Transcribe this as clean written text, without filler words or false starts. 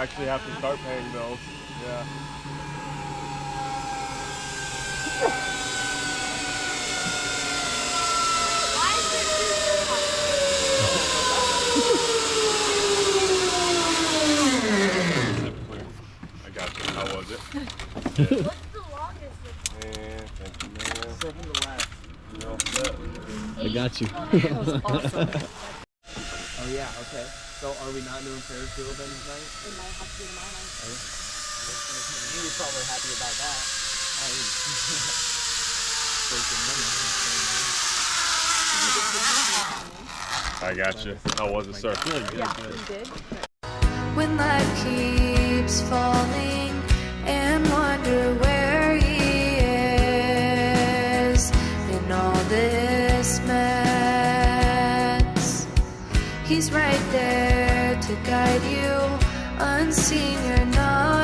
actually have to start paying bills. Yeah. I got you. How was it? What's the longest? And thank you, man. Second to last. You all set? I got you. That was awesome. Oh yeah, okay. So are we not doing Ferris wheel then tonight? It might have to be tomorrow night. You were probably happy about that. I got you. How was it, sir? Yeah, you did. When life keeps falling and wonder where he is in all this mess. He's right there to guide you, unseen you're not